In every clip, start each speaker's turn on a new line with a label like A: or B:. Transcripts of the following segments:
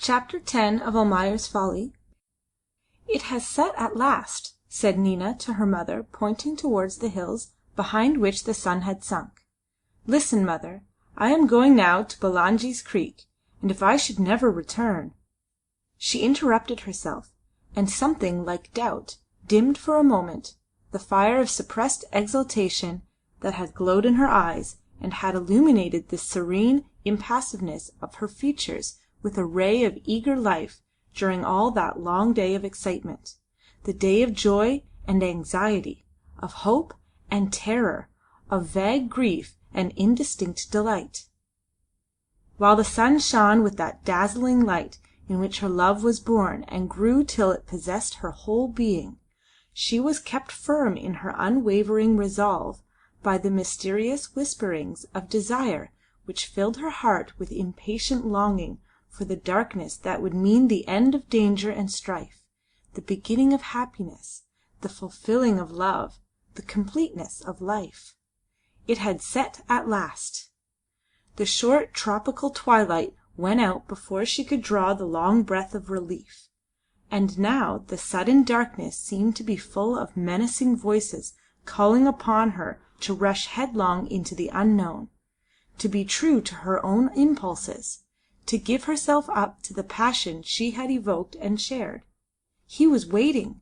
A: Chapter 10 of Almayer's Folly. "It has set at last," said Nina to her mother, pointing towards the hills behind which the sun had sunk. "Listen, mother. I am going now to Bulangi's Creek, and if I should never return—" She interrupted herself, and something like doubt dimmed for a moment the fire of suppressed exultation that had glowed in her eyes and had illuminated the serene impassiveness of her features with a ray of eager life during all that long day of excitement, the day of joy and anxiety, of hope and terror, of vague grief and indistinct delight. While the sun shone with that dazzling light in which her love was born and grew till it possessed her whole being, she was kept firm in her unwavering resolve by the mysterious whisperings of desire which filled her heart with impatient longing for the darkness that would mean the end of danger and strife, the beginning of happiness, the fulfilling of love, the completeness of life. It had set at last. The short tropical twilight went out before she could draw the long breath of relief, and now the sudden darkness seemed to be full of menacing voices calling upon her to rush headlong into the unknown, to be true to her own impulses, to give herself up to the passion she had evoked and shared. He was waiting.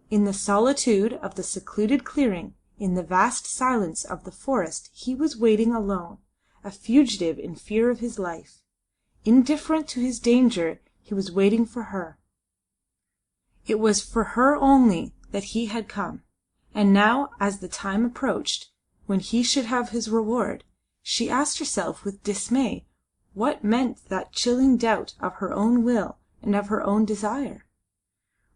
A: In the solitude of the secluded clearing, in the vast silence of the forest, he was waiting alone, a fugitive in fear of his life. Indifferent to his danger, he was waiting for her. It was for her only that he had come, and now, as the time approached when he should have his reward, she asked herself with dismay what meant that chilling doubt of her own will and of her own desire.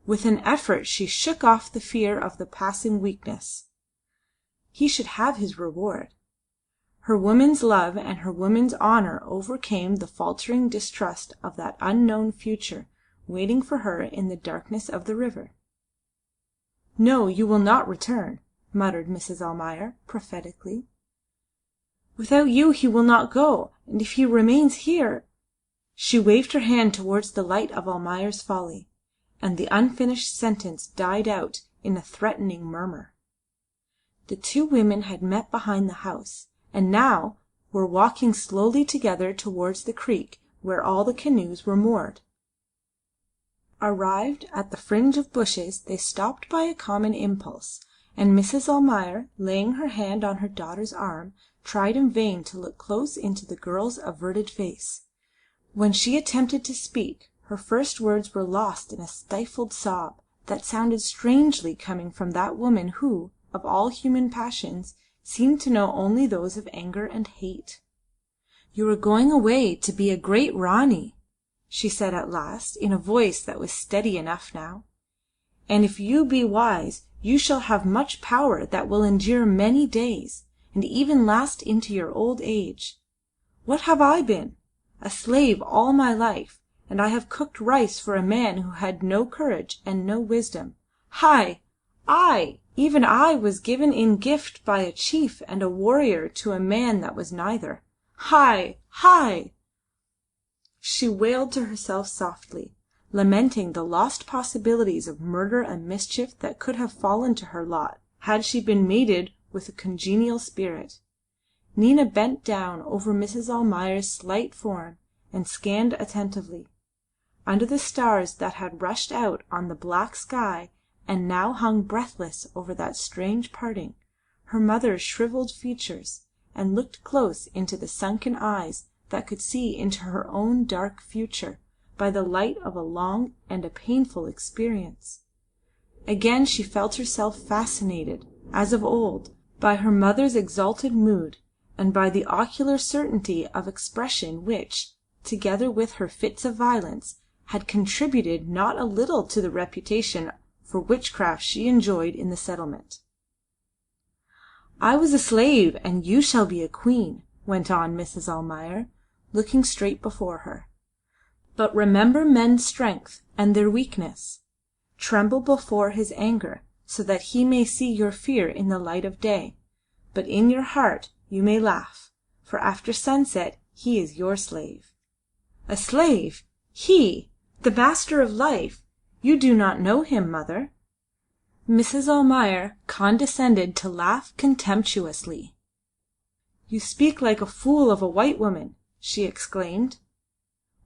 A: With an effort she shook off the fear of the passing weakness. He should have his reward. Her woman's love and her woman's honour overcame the faltering distrust of that unknown future waiting for her in the darkness of the river. "No, you will not return," muttered Mrs. Almayer, prophetically. "Without you he will not go, and if he remains here—" She waved her hand towards the light of Almayer's Folly, and the unfinished sentence died out in a threatening murmur. The two women had met behind the house, and now were walking slowly together towards the creek where all the canoes were moored. Arrived at the fringe of bushes, they stopped by a common impulse, and Mrs. Almayer, laying her hand on her daughter's arm, tried in vain to look close into the girl's averted face. When she attempted to speak, her first words were lost in a stifled sob that sounded strangely coming from that woman who, of all human passions, seemed to know only those of anger and hate. "You are going away to be a great Rani," she said at last, in a voice that was steady enough now, "and if you be wise you shall have much power that will endure many days, and even last into your old age. What have I been? A slave all my life, and I have cooked rice for a man who had no courage and no wisdom. Hai! Even I was given in gift by a chief and a warrior to a man that was neither. Hai! Hai!" She wailed to herself softly, lamenting the lost possibilities of murder and mischief that could have fallen to her lot had she been mated with a congenial spirit. Nina bent down over Mrs. Almayer's slight form and scanned attentively. Under the stars that had rushed out on the black sky and now hung breathless over that strange parting, her mother shrivelled features, and looked close into the sunken eyes that could see into her own dark future by the light of a long and a painful experience. Again she felt herself fascinated, as of old, by her mother's exalted mood, and by the ocular certainty of expression which, together with her fits of violence, had contributed not a little to the reputation for witchcraft she enjoyed in the settlement. "I was a slave, and you shall be a queen," went on Mrs. Almayer, looking straight before her. "But remember men's strength and their weakness. Tremble before his anger, so that he may see your fear in the light of day. But in your heart you may laugh, for after sunset he is your slave." "A slave! He, the Master of Life! You do not know him, mother." Mrs. Almayer condescended to laugh contemptuously. "You speak like a fool of a white woman," she exclaimed.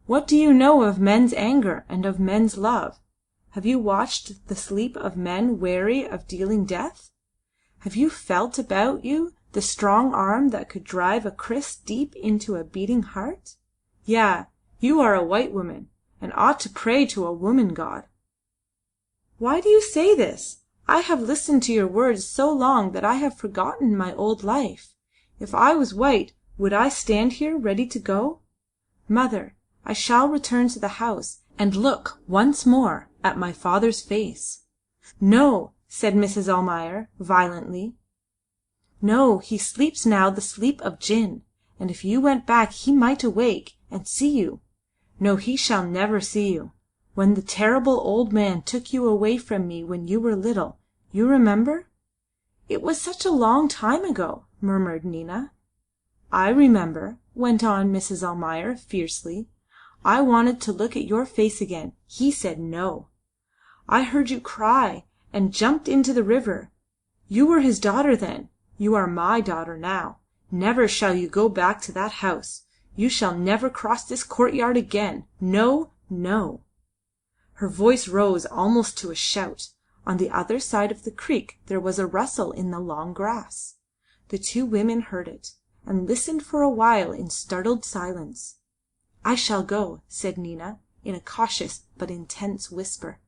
A: "What do you know of men's anger and of men's love? Have you watched the sleep of men weary of dealing death? Have you felt about you the strong arm that could drive a kriss deep into a beating heart? Ja, you are a white woman, and ought to pray to a woman god." "Why do you say this? I have listened to your words so long that I have forgotten my old life. If I was white, would I stand here ready to go? Mother, I shall return to the house and look once more at my father's face." "No," said Mrs. Almayer, violently. "No, he sleeps now the sleep of Jinn, and if you went back he might awake and see you. No, he shall never see you. When the terrible old man took you away from me when you were little, you remember?" "It was such a long time ago," murmured Nina. "I remember," went on Mrs. Almayer, fiercely. "I wanted to look at your face again. He said no. I heard you cry and jumped into the river. You were his daughter then. You are my daughter now. Never shall you go back to that house. You shall never cross this courtyard again. No, no." Her voice rose almost to a shout. On the other side of the creek there was a rustle in the long grass. The two women heard it, and listened for a while in startled silence. "I shall go," said Nina, in a cautious but intense whisper.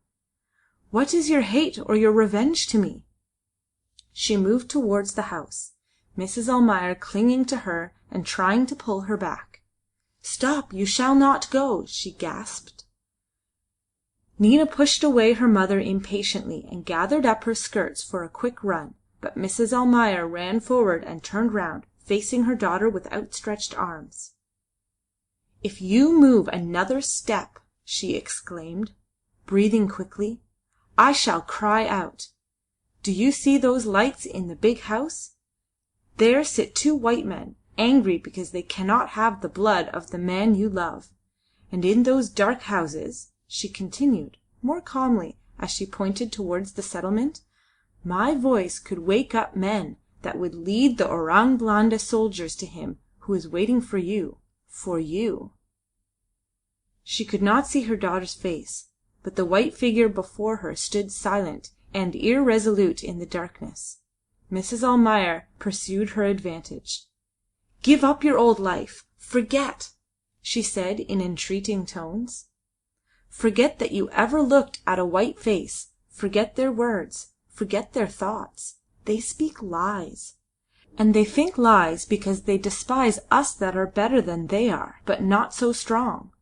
A: "What is your hate or your revenge to me?" She moved towards the house, Mrs. Almayer clinging to her and trying to pull her back. "Stop! You shall not go!" she gasped. Nina pushed away her mother impatiently and gathered up her skirts for a quick run, but Mrs. Almayer ran forward and turned round, facing her daughter with outstretched arms. "If you move another step," she exclaimed, breathing quickly, "I shall cry out. Do you see those lights in the big house? There sit two white men, angry because they cannot have the blood of the man you love. And in those dark houses," she continued, more calmly, as she pointed towards the settlement, "my voice could wake up men that would lead the Orang Blanda soldiers to him who is waiting for you, for you." She could not see her daughter's face, but the white figure before her stood silent and irresolute in the darkness. Mrs. Almayer pursued her advantage. "Give up your old life. Forget," she said in entreating tones. "Forget that you ever looked at a white face. Forget their words. Forget their thoughts. They speak lies. And they think lies because they despise us that are better than they are, but not so strong.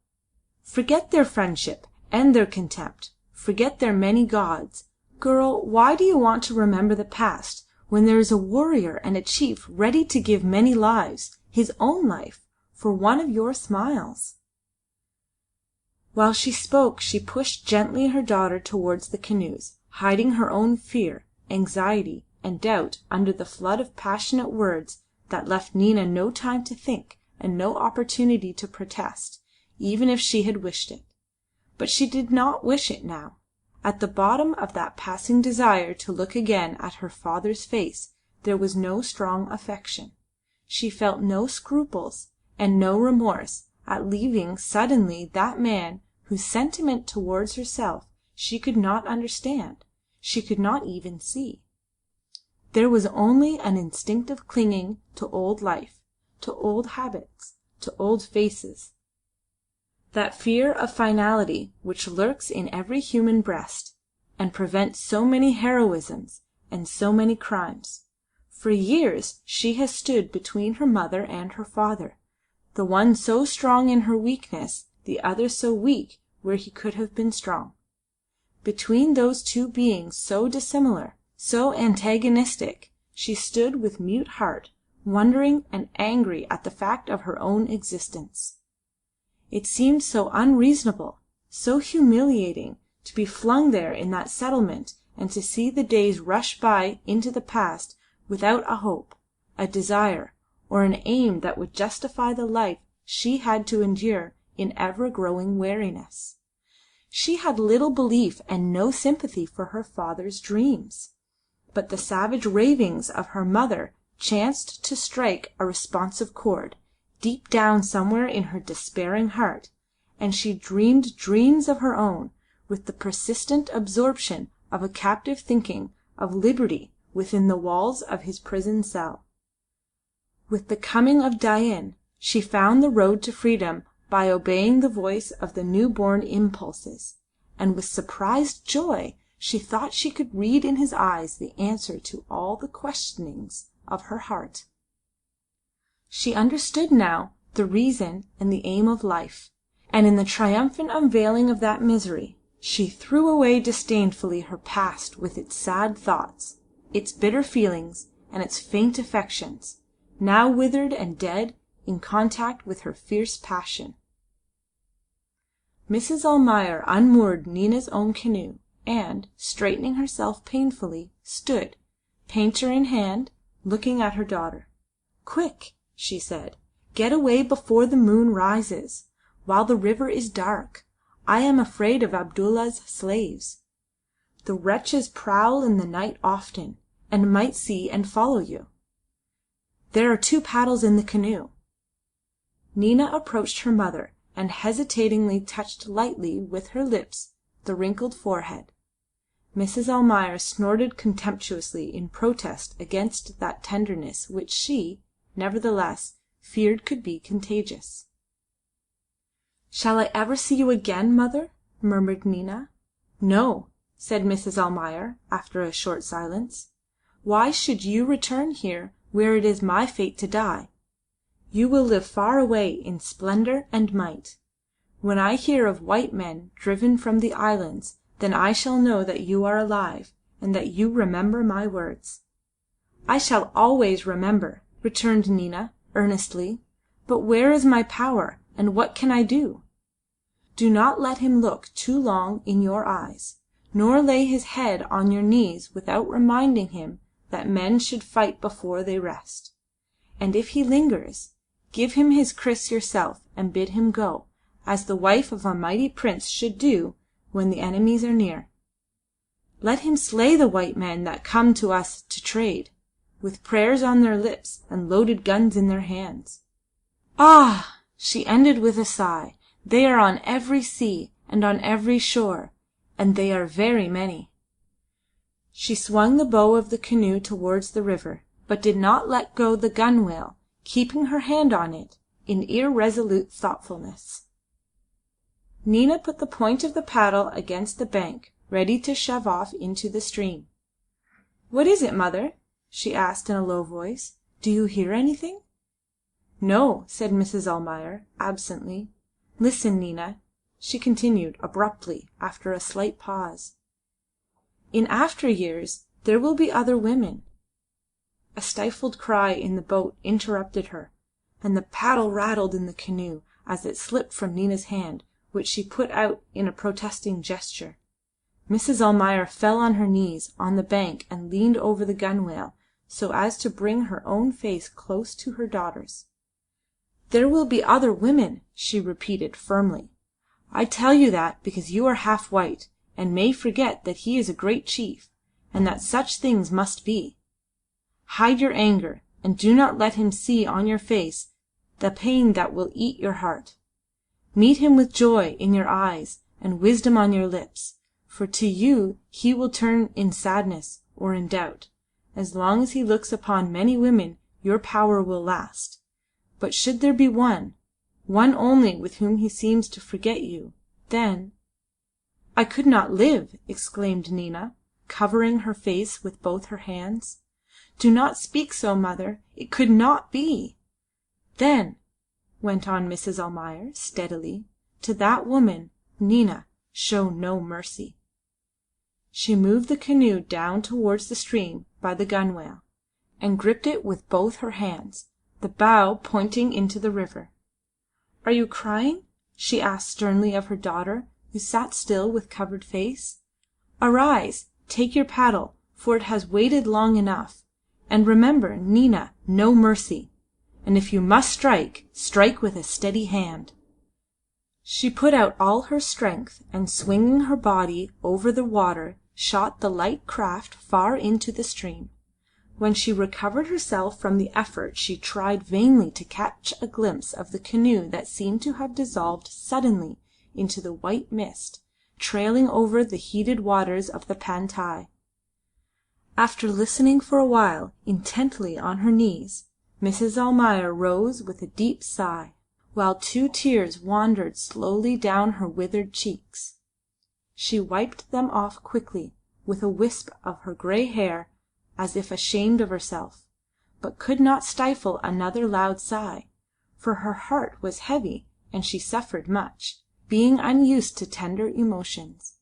A: Forget their friendship and their contempt. Forget their many gods. Girl, why do you want to remember the past, when there is a warrior and a chief ready to give many lives, his own life, for one of your smiles?" While she spoke she pushed gently her daughter towards the canoes, hiding her own fear, anxiety, and doubt under the flood of passionate words that left Nina no time to think and no opportunity to protest, even if she had wished it. But she did not wish it now. At the bottom of that passing desire to look again at her father's face there was no strong affection. She felt no scruples and no remorse at leaving suddenly that man whose sentiment towards herself she could not understand, she could not even see. There was only an instinctive clinging to old life, to old habits, to old faces. That fear of finality which lurks in every human breast, and prevents so many heroisms and so many crimes. For years she has stood between her mother and her father, the one so strong in her weakness, the other so weak where he could have been strong. Between those two beings so dissimilar, so antagonistic, she stood with mute heart, wondering and angry at the fact of her own existence. It seemed so unreasonable, so humiliating, to be flung there in that settlement and to see the days rush by into the past without a hope, a desire, or an aim that would justify the life she had to endure in ever-growing weariness. She had little belief and no sympathy for her father's dreams, but the savage ravings of her mother chanced to strike a responsive chord, deep down somewhere in her despairing heart, and she dreamed dreams of her own, with the persistent absorption of a captive thinking of liberty within the walls of his prison cell. With the coming of Dain, she found the road to freedom by obeying the voice of the new-born impulses, and with surprised joy she thought she could read in his eyes the answer to all the questionings of her heart. She understood now the reason and the aim of life, and in the triumphant unveiling of that mystery, she threw away disdainfully her past with its sad thoughts, its bitter feelings, and its faint affections, now withered and dead in contact with her fierce passion. Mrs. Almayer unmoored Nina's own canoe, and, straightening herself painfully, stood, painter in hand, looking at her daughter. "Quick," she said, "get away before the moon rises, while the river is dark. I am afraid of Abdullah's slaves. The wretches prowl in the night often, and might see and follow you. There are 2 paddles in the canoe." Nina approached her mother, and hesitatingly touched lightly with her lips the wrinkled forehead. Mrs. Almayer snorted contemptuously in protest against that tenderness which she, nevertheless, feared could be contagious. "Shall I ever see you again, mother?" murmured Nina. "No," said Mrs. Almayer, after a short silence. "Why should you return here where it is my fate to die? You will live far away in splendour and might. When I hear of white men driven from the islands, then I shall know that you are alive, and that you remember my words." "I shall always remember," returned Nina, earnestly. "But where is my power, and what can I do?" "Do not let him look too long in your eyes, nor lay his head on your knees without reminding him that men should fight before they rest. And if he lingers, give him his kriss yourself and bid him go, as the wife of a mighty prince should do when the enemies are near. Let him slay the white men that come to us to trade, with prayers on their lips and loaded guns in their hands. Ah!" she ended with a sigh, "they are on every sea and on every shore, and they are very many." She swung the bow of the canoe towards the river, but did not let go the gunwale, keeping her hand on it in irresolute thoughtfulness. Nina put the point of the paddle against the bank, ready to shove off into the stream. "What is it, mother?" she asked in a low voice. "Do you hear anything?" "No," said Mrs. Almayer, absently. "Listen, Nina," she continued abruptly, after a slight pause. "In after years there will be other women." A stifled cry in the boat interrupted her, and the paddle rattled in the canoe as it slipped from Nina's hand, which she put out in a protesting gesture. Mrs. Almayer fell on her knees on the bank and leaned over the gunwale, so as to bring her own face close to her daughter's. "There will be other women," she repeated firmly. "I tell you that because you are half white, and may forget that he is a great chief, and that such things must be. Hide your anger, and do not let him see on your face the pain that will eat your heart. Meet him with joy in your eyes and wisdom on your lips, for to you he will turn in sadness or in doubt. As long as he looks upon many women your power will last. But should there be one only with whom he seems to forget you, then—" "I could not live," exclaimed Nina, covering her face with both her hands. "Do not speak so, mother. It could not be." "Then," went on Mrs. Almayer, steadily, "to that woman, Nina, show no mercy." She moved the canoe down towards the stream by the gunwale, and gripped it with both her hands, the bow pointing into the river. "Are you crying?" she asked sternly of her daughter, who sat still with covered face. "Arise, take your paddle, for it has waited long enough. And remember, Nina, no mercy. And if you must strike, strike with a steady hand." She put out all her strength, and swinging her body over the water, shot the light craft far into the stream. When she recovered herself from the effort she tried vainly to catch a glimpse of the canoe that seemed to have dissolved suddenly into the white mist, trailing over the heated waters of the Pantai. After listening for a while intently on her knees, Mrs. Almayer rose with a deep sigh, while 2 tears wandered slowly down her withered cheeks. She wiped them off quickly with a wisp of her grey hair, as if ashamed of herself, but could not stifle another loud sigh, for her heart was heavy and she suffered much, being unused to tender emotions.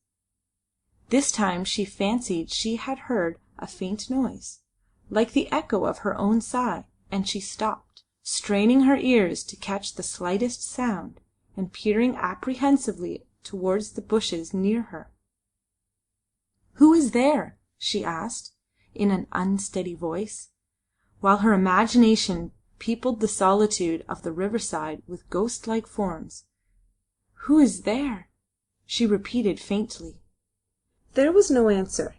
A: This time she fancied she had heard a faint noise, like the echo of her own sigh, and she stopped, straining her ears to catch the slightest sound, and peering apprehensively towards the bushes near her. "Who is there?" she asked, in an unsteady voice, while her imagination peopled the solitude of the riverside with ghost-like forms. "Who is there?" she repeated faintly. There was no answer,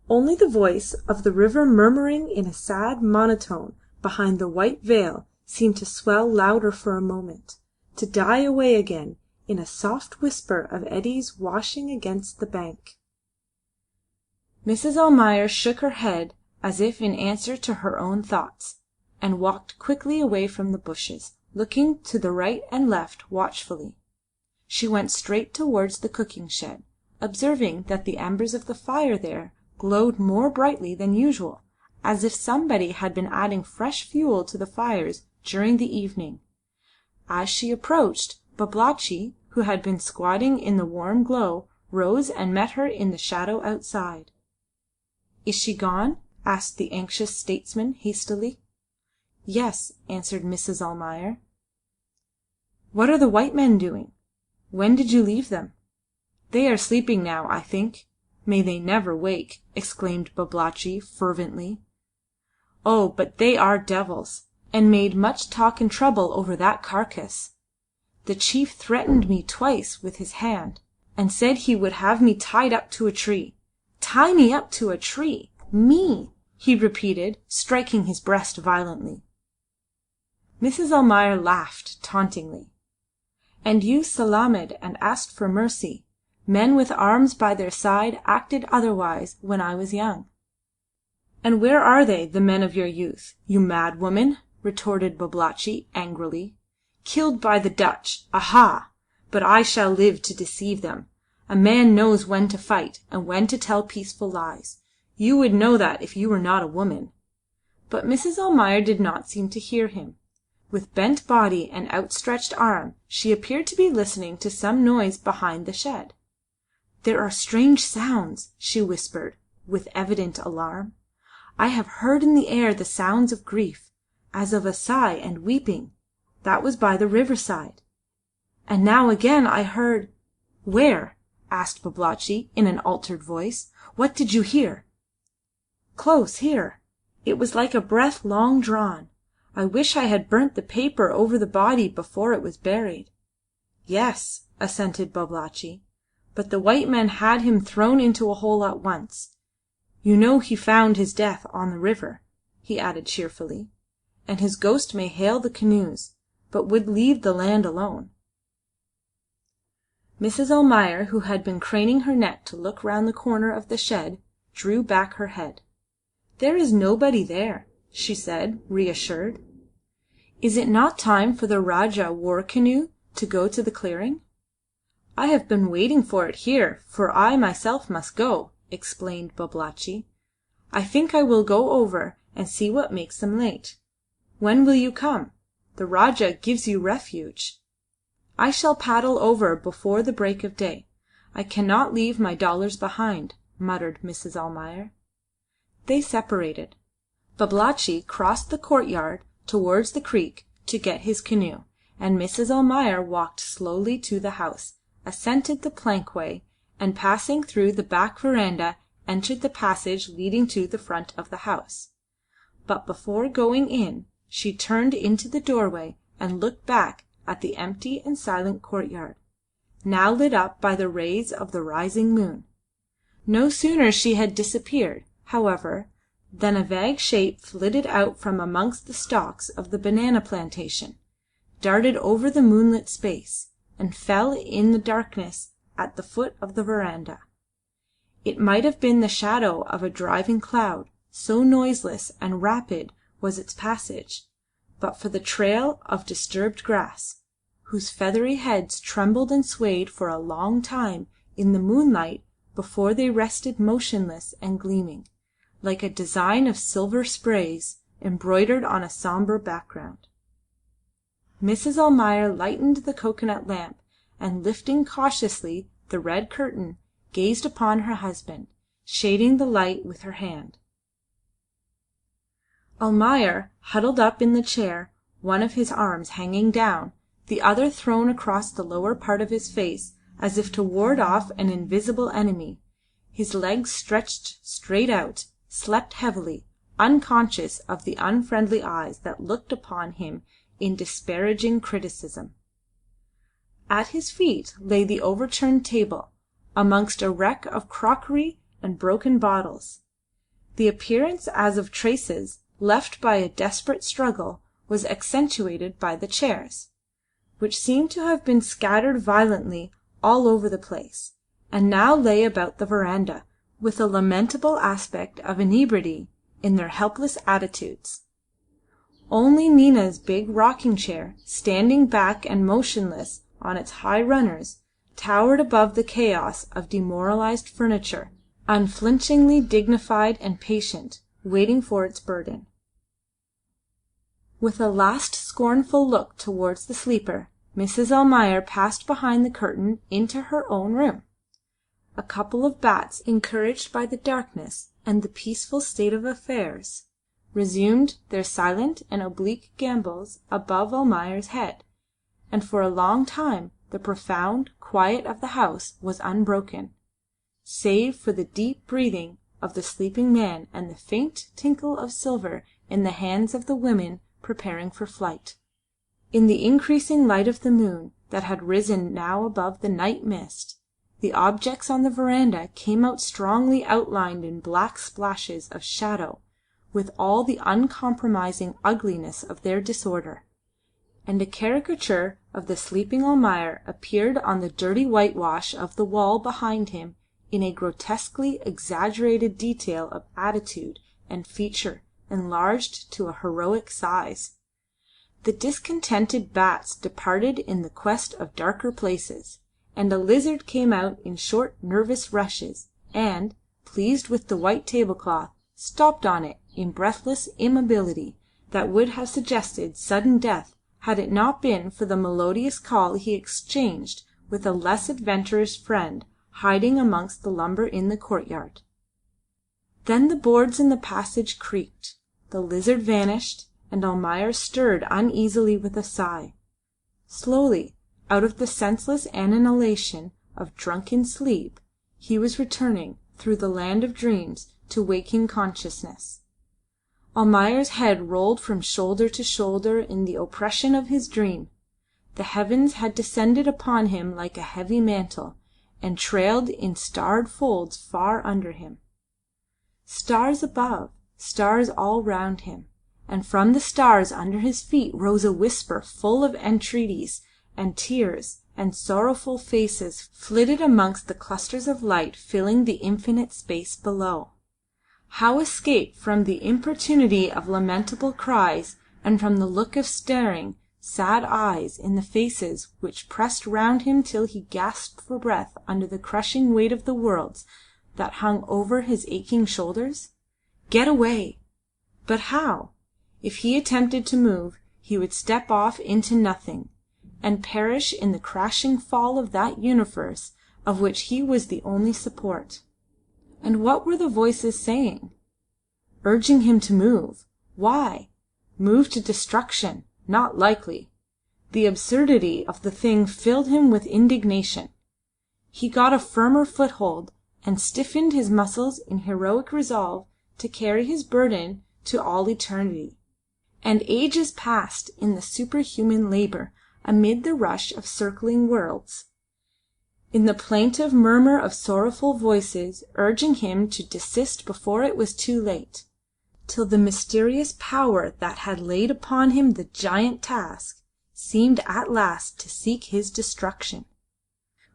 A: only the voice of the river murmuring in a sad monotone behind the white veil seemed to swell louder for a moment, to die away again in a soft whisper of eddies washing against the bank. Mrs. Almayer shook her head as if in answer to her own thoughts, and walked quickly away from the bushes, looking to the right and left watchfully. She went straight towards the cooking shed, observing that the embers of the fire there glowed more brightly than usual, as if somebody had been adding fresh fuel to the fires during the evening. As she approached, Babalatchi, who had been squatting in the warm glow, rose and met her in the shadow outside. "Is she gone?" asked the anxious statesman hastily. "Yes," answered Mrs. Almayer. "What are the white men doing? When did you leave them?" "They are sleeping now, I think. May they never wake!" exclaimed Babalatchi fervently. "Oh, but they are devils, and made much talk and trouble over that carcass. The chief threatened me twice with his hand, and said he would have me tied up to a tree. Tie me up to a tree! Me!" he repeated, striking his breast violently. Mrs. Almayer laughed tauntingly. "And you salaamed and asked for mercy. Men with arms by their side acted otherwise when I was young." "And where are they, the men of your youth, you mad woman?" retorted Babalatchi angrily. "Killed by the Dutch. Aha! But I shall live to deceive them. A man knows when to fight, and when to tell peaceful lies. You would know that if you were not a woman." But Mrs. Almayer did not seem to hear him. With bent body and outstretched arm she appeared to be listening to some noise behind the shed. "There are strange sounds," she whispered, with evident alarm. "I have heard in the air the sounds of grief, as of a sigh and weeping. That was by the riverside. And now again I heard—" "Where?" asked Babalatchi in an altered voice. "What did you hear?" "Close here. It was like a breath long drawn. I wish I had burnt the paper over the body before it was buried." "Yes," assented Babalatchi, "but the white men had him thrown into a hole at once. You know he found his death on the river," he added cheerfully, "and his ghost may hail the canoes, but would leave the land alone." Mrs. Almayer, who had been craning her neck to look round the corner of the shed, drew back her head. "There is nobody there," she said, reassured. "Is it not time for the Rajah war canoe to go to the clearing?" "I have been waiting for it here, for I myself must go," explained Babalatchi. "I think I will go over and see what makes them late. When will you come? The Rajah gives you refuge." "I shall paddle over before the break of day. I cannot leave my dollars behind," muttered Mrs. Almayer. They separated. Babalatchi crossed the courtyard towards the creek to get his canoe, and Mrs. Almayer walked slowly to the house, ascended the plankway, and passing through the back verandah entered the passage leading to the front of the house. But before going in she turned into the doorway and looked back at the empty and silent courtyard, now lit up by the rays of the rising moon. No sooner she had disappeared, however, than a vague shape flitted out from amongst the stalks of the banana plantation, darted over the moonlit space, and fell in the darkness at the foot of the verandah. It might have been the shadow of a driving cloud, so noiseless and rapid was its passage, but for the trail of disturbed grass, whose feathery heads trembled and swayed for a long time in the moonlight before they rested motionless and gleaming, like a design of silver sprays embroidered on a sombre background. Mrs. Almayer lighted the coconut lamp, and lifting cautiously the red curtain, gazed upon her husband, shading the light with her hand. Almayer, huddled up in the chair, one of his arms hanging down, the other thrown across the lower part of his face as if to ward off an invisible enemy, his legs stretched straight out, slept heavily, unconscious of the unfriendly eyes that looked upon him in disparaging criticism. At his feet lay the overturned table, amongst a wreck of crockery and broken bottles. The appearance as of traces left by a desperate struggle was accentuated by the chairs, which seemed to have been scattered violently all over the place, and now lay about the verandah with a lamentable aspect of inebriety in their helpless attitudes. Only Nina's big rocking-chair, standing back and motionless on its high runners, towered above the chaos of demoralized furniture, unflinchingly dignified and patient, waiting for its burden. With a last scornful look towards the sleeper, Mrs. Almayer passed behind the curtain into her own room. A couple of bats, encouraged by the darkness and the peaceful state of affairs, resumed their silent and oblique gambols above Almayer's head, and for a long time the profound quiet of the house was unbroken, save for the deep breathing of the sleeping man and the faint tinkle of silver in the hands of the women preparing for flight. In the increasing light of the moon that had risen now above the night mist, the objects on the verandah came out strongly outlined in black splashes of shadow, with all the uncompromising ugliness of their disorder, and a caricature of the sleeping Almayer appeared on the dirty whitewash of the wall behind him in a grotesquely exaggerated detail of attitude and feature enlarged to a heroic size. The discontented bats departed in the quest of darker places, and a lizard came out in short nervous rushes, and, pleased with the white tablecloth, stopped on it in breathless immobility that would have suggested sudden death had it not been for the melodious call he exchanged with a less adventurous friend hiding amongst the lumber in the courtyard. Then the boards in the passage creaked, the lizard vanished, and Almayer stirred uneasily with a sigh. Slowly, out of the senseless annihilation of drunken sleep, he was returning through the land of dreams to waking consciousness. Almayer's head rolled from shoulder to shoulder in the oppression of his dream. The heavens had descended upon him like a heavy mantle, and trailed in starred folds far under him. Stars above, stars all round him, and from the stars under his feet rose a whisper full of entreaties and tears, and sorrowful faces flitted amongst the clusters of light filling the infinite space below. How escape from the importunity of lamentable cries, and from the look of staring, sad eyes in the faces which pressed round him till he gasped for breath under the crushing weight of the worlds that hung over his aching shoulders? Get away! But how? If he attempted to move, he would step off into nothing, and perish in the crashing fall of that universe of which he was the only support. And what were the voices saying? Urging him to move. Why? Move to destruction. Not likely. The absurdity of the thing filled him with indignation. He got a firmer foothold, and stiffened his muscles in heroic resolve to carry his burden to all eternity. And ages passed in the superhuman labour amid the rush of circling worlds, in the plaintive murmur of sorrowful voices urging him to desist before it was too late, till the mysterious power that had laid upon him the giant task seemed at last to seek his destruction.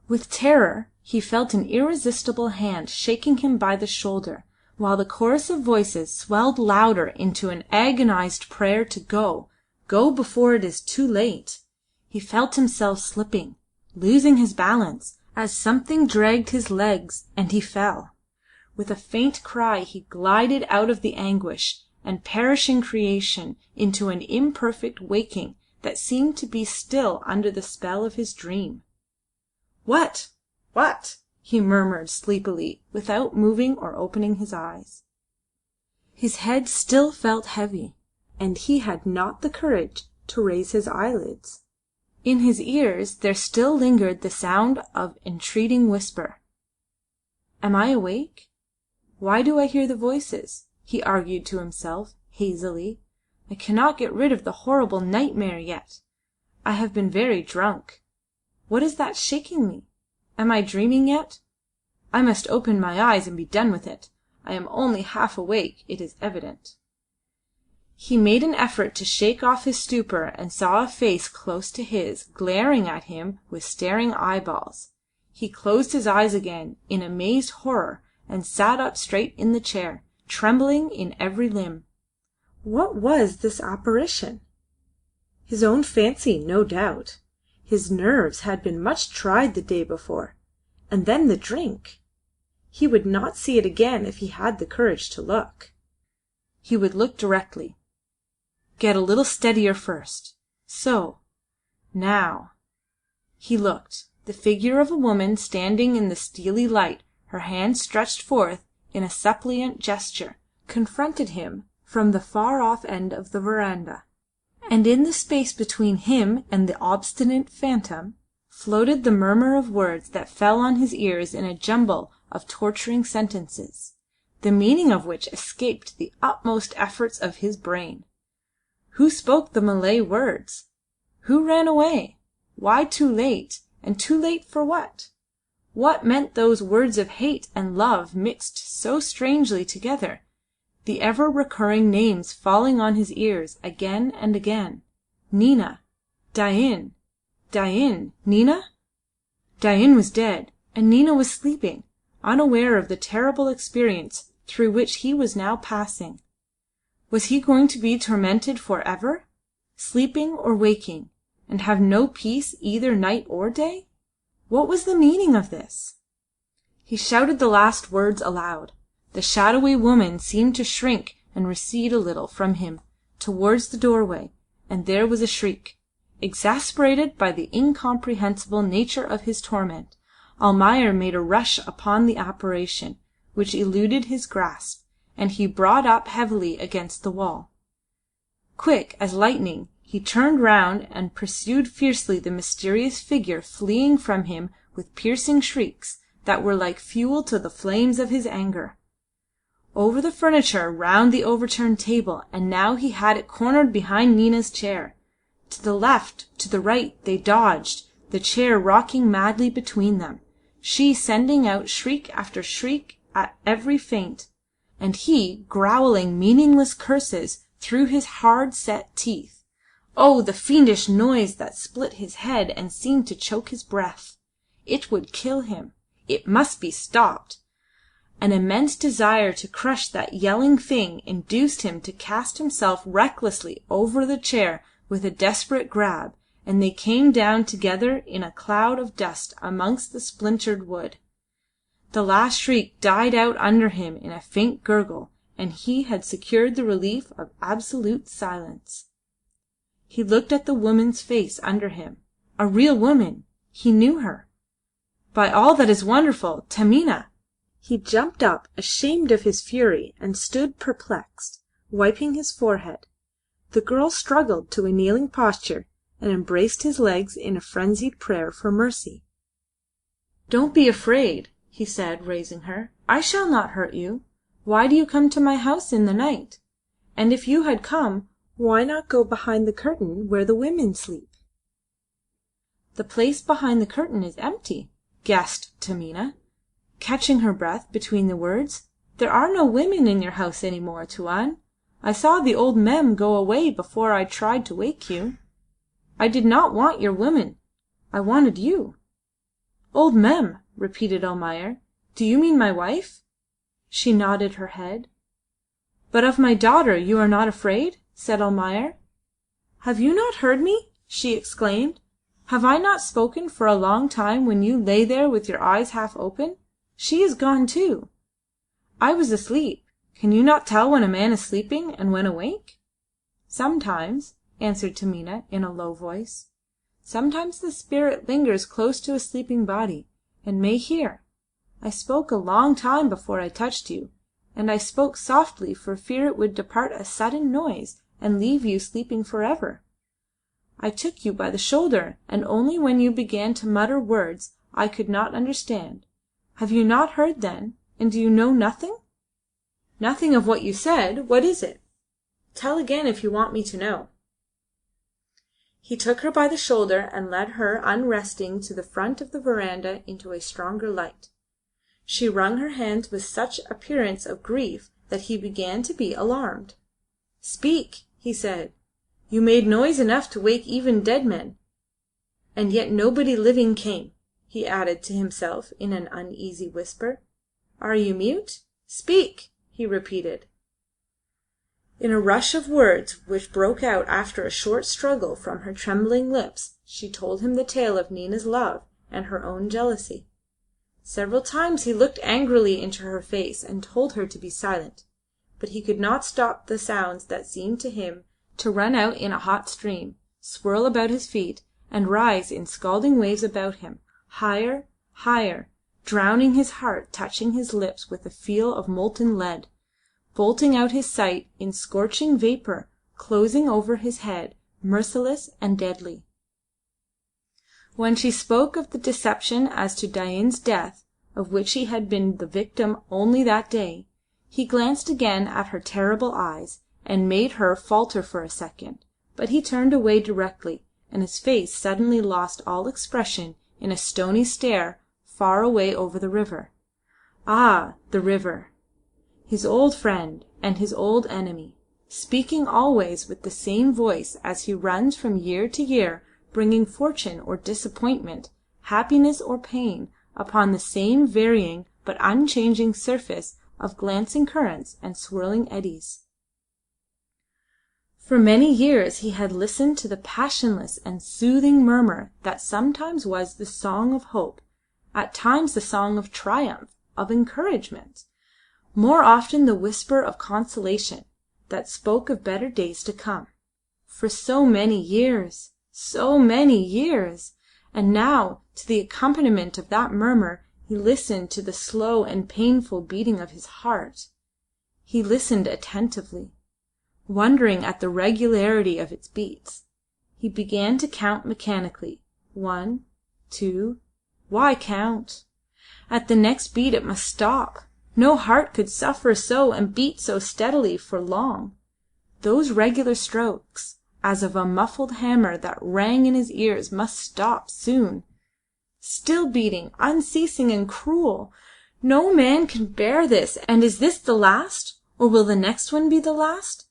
A: With terror he felt an irresistible hand shaking him by the shoulder, while the chorus of voices swelled louder into an agonized prayer to go before it is too late. He felt himself slipping, losing his balance, as something dragged his legs, and he fell. With a faint cry he glided out of the anguish and perishing creation into an imperfect waking that seemed to be still under the spell of his dream. "What? What?" he murmured sleepily, without moving or opening his eyes. His head still felt heavy, and he had not the courage to raise his eyelids. In his ears there still lingered the sound of entreating whisper. "Am I awake? Why do I hear the voices?" he argued to himself, hazily. "I cannot get rid of the horrible nightmare yet. I have been very drunk. What is that shaking me? Am I dreaming yet? I must open my eyes and be done with it. I am only half awake, it is evident." He made an effort to shake off his stupor and saw a face close to his, glaring at him with staring eyeballs. He closed his eyes again in amazed horror and sat up straight in the chair, trembling in every limb. What was this apparition? His own fancy, no doubt. His nerves had been much tried the day before. And then the drink! He would not see it again if he had the courage to look. He would look directly. Get a little steadier first. So. Now. He looked. The figure of a woman standing in the steely light, her hands stretched forth in a suppliant gesture, confronted him from the far-off end of the veranda, and in the space between him and the obstinate phantom floated the murmur of words that fell on his ears in a jumble of torturing sentences, the meaning of which escaped the utmost efforts of his brain. Who spoke the Malay words? Who ran away? Why too late? And too late for what? What meant those words of hate and love mixed so strangely together, the ever-recurring names falling on his ears again and again? Nina, Dain, Dain, Nina? Dain was dead, and Nina was sleeping, unaware of the terrible experience through which he was now passing. Was he going to be tormented for ever, sleeping or waking, and have no peace either night or day? What was the meaning of this? He shouted the last words aloud. The shadowy woman seemed to shrink and recede a little from him towards the doorway, and there was a shriek. Exasperated by the incomprehensible nature of his torment, Almayer made a rush upon the apparition, which eluded his grasp, and he brought up heavily against the wall. Quick as lightning he turned round and pursued fiercely the mysterious figure fleeing from him with piercing shrieks that were like fuel to the flames of his anger. Over the furniture, round the overturned table, and now he had it cornered behind Nina's chair. To the left, to the right they dodged, the chair rocking madly between them, she sending out shriek after shriek at every feint, and he growling meaningless curses through his hard-set teeth. Oh, the fiendish noise that split his head and seemed to choke his breath! It would kill him. It must be stopped. An immense desire to crush that yelling thing induced him to cast himself recklessly over the chair with a desperate grab, and they came down together in a cloud of dust amongst the splintered wood. The last shriek died out under him in a faint gurgle, and he had secured the relief of absolute silence. He looked at the woman's face under him. A real woman. He knew her. By all that is wonderful, Taminah! He jumped up, ashamed of his fury, and stood perplexed, wiping his forehead. The girl struggled to a kneeling posture and embraced his legs in a frenzied prayer for mercy. "Don't be afraid," he said, raising her. "I shall not hurt you. Why do you come to my house in the night? And if you had come, why not go behind the curtain where the women sleep?" The place behind the curtain is empty," gasped Taminah, catching her breath between the words. "There are no women in your house any more, Tuan. I saw the old Mem go away before I tried to wake you. I did not want your women. I wanted you." "Old Mem," repeated Almayer. "Do you mean my wife?" She nodded her head. "But of my daughter you are not afraid?" said Almayer. "Have you not heard me?" she exclaimed. "Have I not spoken for a long time when you lay there with your eyes half open? She is gone too." "I was asleep. Can you not tell when a man is sleeping and when awake?" "Sometimes," answered Taminah in a low voice. "Sometimes the spirit lingers close to a sleeping body, and may hear. I spoke a long time before I touched you, and I spoke softly for fear it would depart a sudden noise and leave you sleeping forever. I took you by the shoulder, and only when you began to mutter words I could not understand. Have you not heard then, and do you know nothing?" "Nothing of what you said. What is it? Tell again if you want me to know." He took her by the shoulder and led her unresting to the front of the verandah into a stronger light. She wrung her hands with such appearance of grief that he began to be alarmed. "Speak," he said. "You made noise enough to wake even dead men. And yet nobody living came," he added to himself in an uneasy whisper. "Are you mute? Speak," he repeated. In a rush of words which broke out after a short struggle from her trembling lips, she told him the tale of Nina's love and her own jealousy. Several times he looked angrily into her face and told her to be silent, but he could not stop the sounds that seemed to him to run out in a hot stream, swirl about his feet, and rise in scalding waves about him, higher, higher, drowning his heart, touching his lips with a feel of molten lead, bolting out his sight in scorching vapour, closing over his head, merciless and deadly. When she spoke of the deception as to Dain's death, of which he had been the victim only that day, he glanced again at her terrible eyes, and made her falter for a second, but he turned away directly, and his face suddenly lost all expression in a stony stare far away over the river. Ah, the river! His old friend and his old enemy, speaking always with the same voice as he runs from year to year, bringing fortune or disappointment, happiness or pain, upon the same varying but unchanging surface of glancing currents and swirling eddies. For many years he had listened to the passionless and soothing murmur that sometimes was the song of hope, at times the song of triumph, of encouragement, more often the whisper of consolation that spoke of better days to come. For so many years! So many years! And now, to the accompaniment of that murmur, he listened to the slow and painful beating of his heart. He listened attentively, wondering at the regularity of its beats. He began to count mechanically. 1, 2. Why count? At the next beat it must stop. No heart could suffer so and beat so steadily for long. Those regular strokes, as of a muffled hammer that rang in his ears, must stop soon. Still beating, unceasing and cruel. No man can bear this. And is this the last? Or will the next one be the last?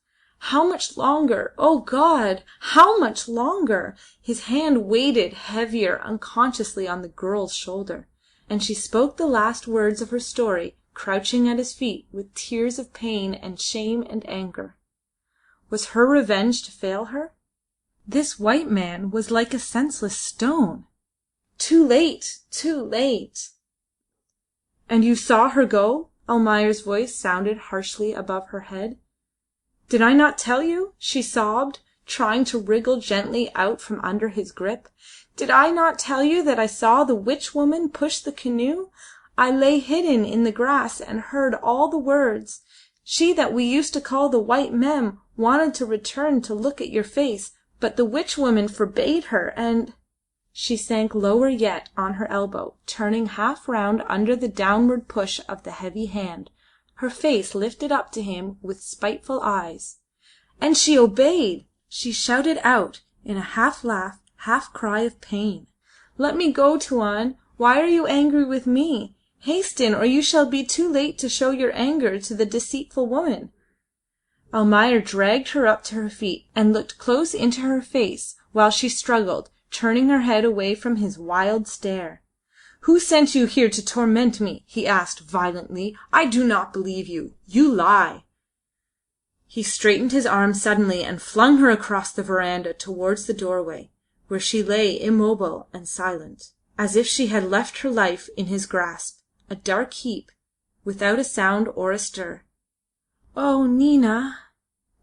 A: How much longer? O God, how much longer? His hand weighted heavier unconsciously on the girl's shoulder, and she spoke the last words of her story, crouching at his feet with tears of pain and shame and anger. Was her revenge to fail her? This white man was like a senseless stone. Too late! Too late! "And you saw her go?" Almayer's voice sounded harshly above her head. "Did I not tell you?" she sobbed, trying to wriggle gently out from under his grip. "Did I not tell you that I saw the witch woman push the canoe? I lay hidden in the grass and heard all the words. She that we used to call the white Mem wanted to return to look at your face, but the witch woman forbade her, and—" She sank lower yet on her elbow, turning half round under the downward push of the heavy hand, her face lifted up to him with spiteful eyes. "And she obeyed!" she shouted out in a half laugh, half cry of pain. Let me go, Tuan. Why are you angry with me? Hasten, or you shall be too late to show your anger to the deceitful woman." Almayer dragged her up to her feet, and looked close into her face while she struggled, turning her head away from his wild stare. "Who sent you here to torment me?" he asked violently. "I do not believe you. You lie." He straightened his arm suddenly and flung her across the verandah towards the doorway, where she lay immobile and silent, as if she had left her life in his grasp, a dark heap, without a sound or a stir. "Oh, Nina,"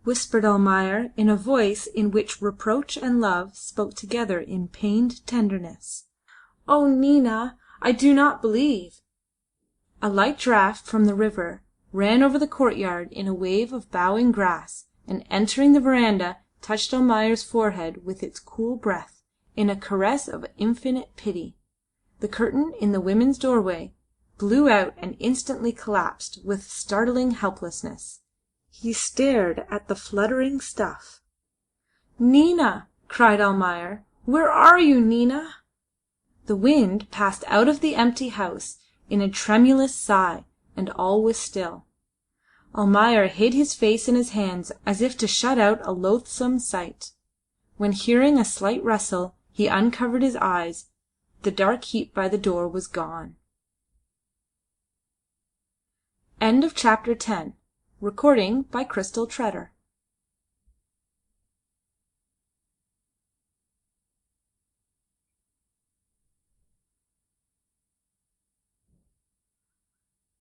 A: whispered Almayer, in a voice in which reproach and love spoke together in pained tenderness. "Oh, Nina, I do not believe." A light draught from the river ran over the courtyard in a wave of bowing grass, and entering the verandah touched Almayer's forehead with its cool breath, in a caress of infinite pity. The curtain in the women's doorway blew out and instantly collapsed with startling helplessness. He stared at the fluttering stuff. "Nina!" cried Almayer. "Where are you, Nina?" The wind passed out of the empty house in a tremulous sigh, and all was still. Almayer hid his face in his hands as if to shut out a loathsome sight. When, hearing a slight rustle, he uncovered his eyes, the dark heap by the door was gone. End of chapter 10. Recording by Crystal Treader.